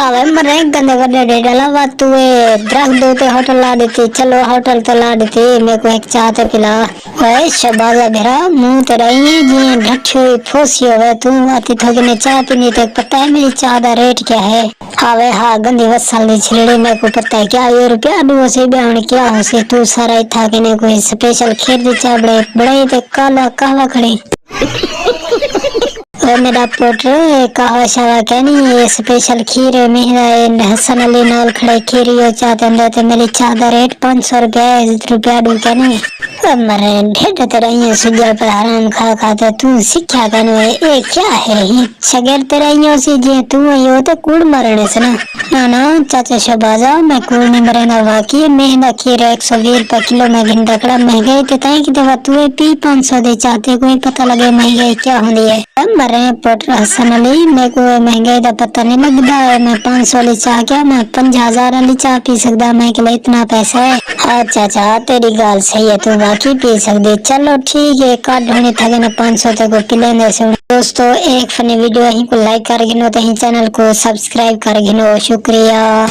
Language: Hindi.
अबे मरे गंदे गंदे डेडला बात तू दरख्त दोते होटल ला देती। चलो होटल तो ला देती, मेरे को एक चाय तो पिला। ओए शबाजा मेरा मुंह तेरा ही जी ढट्ठी हुई फूसी होवे। तू आती थोड़ी चाय पीनी तो पता है मेरी चाय का रेट क्या है? हावे हाँ गंदी वसल दी छिड़ी, मेरे को पता है क्या ये रुपया दो से ब्याह क्या हो से तू सारा इथा के ने कोई स्पेशल खीर दी चाय बड़े बड़े ते काला काला खड़ी। मेरा पुत्र कहवा शवा कहनी ये स्पेशल खीर है मेरा हसन अली नाल खड़े खीरी हो चाहते अंदर ते मेरी चाय का रेट 500 रुपया दू कहनी। मरे ढेड तेरा ये सुजा पर हराम खा खाते तू सिक्ख्या कहने ये क्या है ये शगर तेरा ये सी जे तू यो तो कूड़ मरने से ना ना चाचा शबाजा मैं कूड़ नहीं मरेगा वाकई महंगा खीर 120 रुपए किलो में घिन रखड़ा महंगाई ते ताई कि देवा तू पी 500 दे चाहते कोई पता लगे महंगाई क्या होती है। मरे पुत्र हसन अली मेरे को महंगाई का पता नहीं लगता है। मैं 500 वाली चाह क्या मैं 50,000 वाली चाह पी सकता मैं के लिए इतना पैसा है। अच्छा अच्छा तेरी गाल सही है तू बाकी पी सकती। चलो ठीक है काट ढूंढी थके ना 500 तक पिलेंगे से। दोस्तों एक फनी वीडियो यहीं को लाइक कर गिनो तो चैनल को सब्सक्राइब कर गिनो। शुक्रिया।